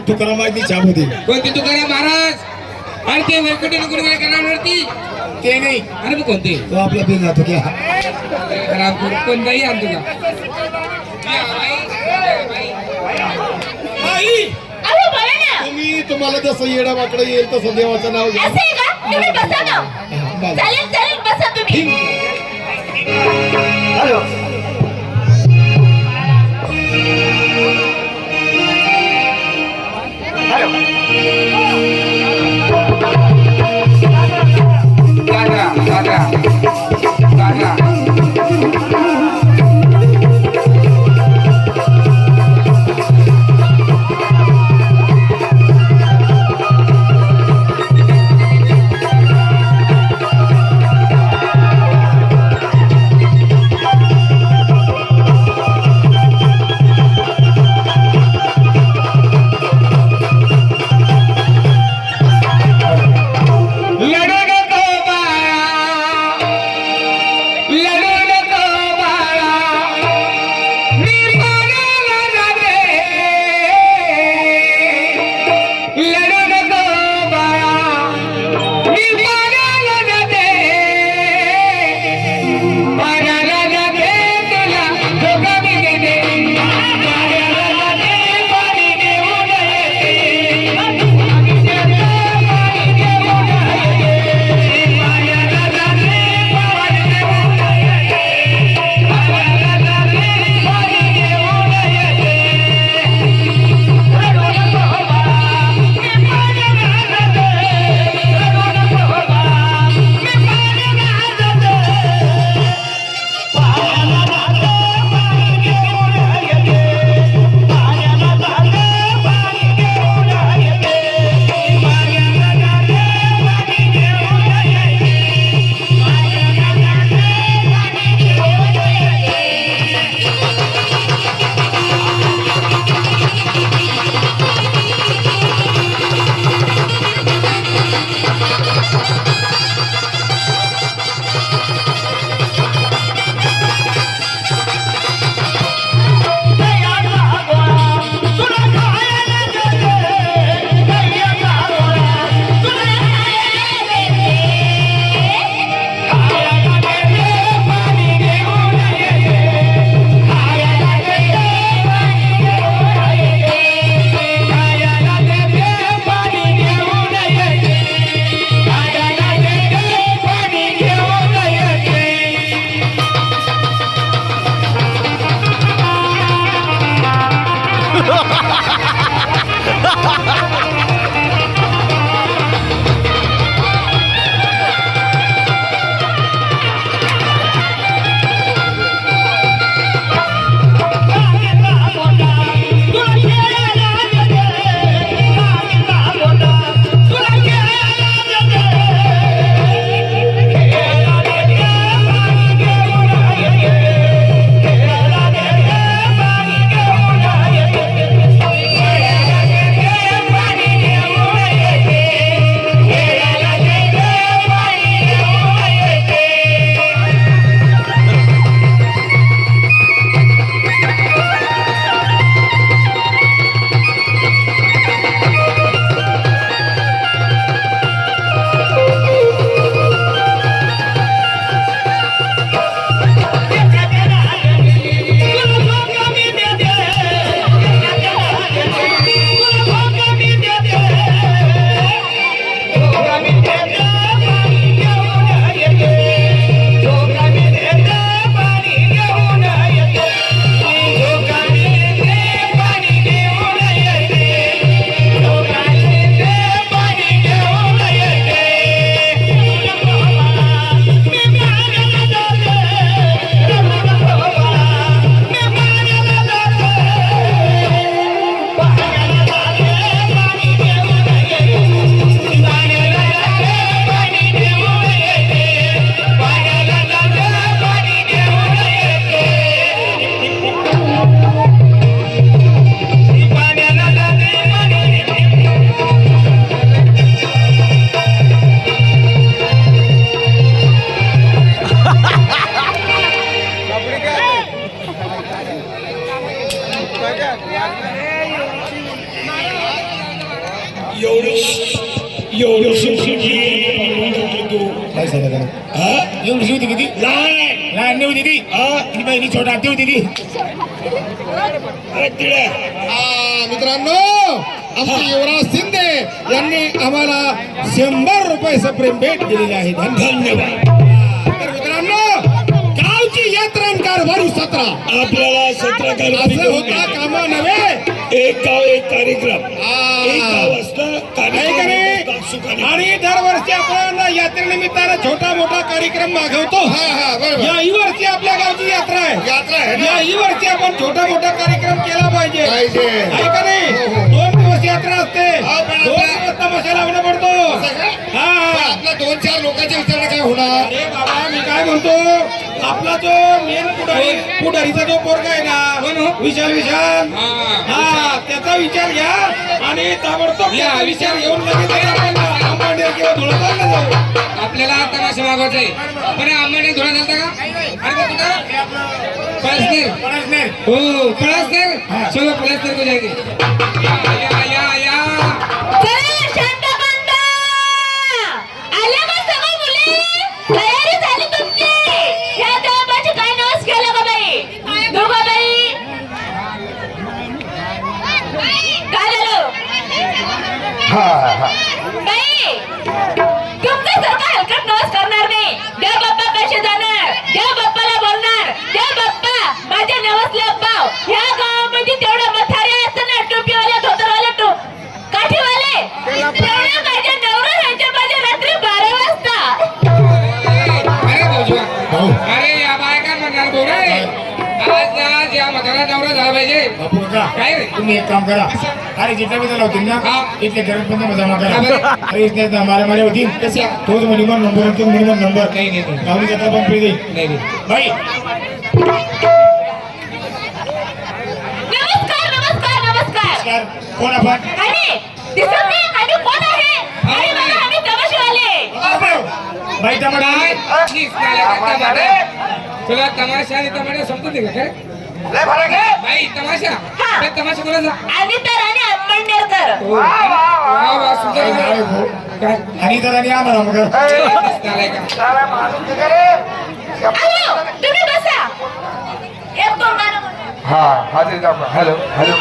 तुकाराम महाराज चहामध्ये कोणती तुकाराम महाराज? अरे ते वैकुंठ गुरुवार करणारती ते नाही. अरे मग कोणते? तो आपला बिल जातो क्या कोणताही आणतो का? तुम्ही तुम्हाला जसं येडा वाकडं येईल तसं देवाचं नाव घ्या. एवढी तू काय सांगा हा एवढी होती किती लहान आहे लहान नाही होती ती हा ती बहिणी छोटा ती होती ती अरे तिळे मित्रांनो आमचे युवराज शिंदे यांनी आम्हाला 100 रुपयाचं प्रेम भेट दिलेले आहे धन्यवाद तर मित्रांनो गावची यात्रा आणि कारभारी 17 आपल्याला 17 असं होता कामा नव्हे एक गाव एक कार्यक्रम एक हा. गाव असतं आहे का नाही? सुखाने आणि दरवर्षी आपण यात्रेनिमित्तानं छोटा मोठा कार्यक्रम मागवतो याही वर्षी आपल्या गावची यात्रा आहे याही वर्षी आपण छोटा मोठा कार्यक्रम केला पाहिजे आहे का नाही 2 दिवस यात्रा असते 2 दिवस तमाशा लावणं पडतो हा आपल्या 2-4 लोकांच्या विचाराने काय होणार अरे बाबा मी काय म्हणतो आपला जो मेन पुढारीचा जो पोरगा आहे ना विशाल हा त्याचा विचार घ्या आणि ताबडतोब त्याचा विचार घेऊन लगेच आपण अंबाडेर किंवा धुळवडला जाऊ आपल्याला तमाशा मागवायचा आहे पण आम्हाला धुळा झालता का अरे कुठं पळसनेर हो पळसनेर चलो पळसनेर को जाएंगे या चला शांत बंद आल्या का सगळे मुले तयारी झाली तुमची या देवाची काय नवस केलं का बाई दोघं बाई काय झालं बाई तुमच्यासारखा हलकट नवस करणार नाही देव बाप्पा पैसे जाणार देव बाप्पाला बोलणार देव बाप्पा माझ्या नवसला पाव ह्या गावामध्ये तेवढं मथारे असताना टोपीवाले धोतरवाले काठीवाले तेवढ्या माझ्या नवरा राहायच्या माझ्या रात्री 12 वाजता अरे भाऊजी अरे या बायका म्हणणार बोल आज या म्हातारा नवरा झाला पाहिजे बापू का काय रे तुम्ही एक काम करा अरे जितना भी लावतील ना हा. इथले घरात पण जमा का करा बरं? अरे इसने मारे मारे होती तोच मिनिमम नंबर आणि तो मिनिमम नंबर नाही. गावली जत्रा पण फ्री देईल नाही भाई नमस्कार नमस्कार कोण आपण आणि दिसत नाही आणि कोण आहे आणि बघा आम्ही तमाशेवाले भाई टमाटा काय प्लीज तुला तमाशा आणि तमाशा समजून दे का काय बाई तमाशा हा. काय तमाशा कोणाचा आणि तर आणि अंबंडेरकर वा वा सुंदर काय आणि तर आणि आम्हाला मग झालाय का अहो तुम्ही बसा एक दोन गाणं म्हणा. हा हॅलो हॅलो हॅलो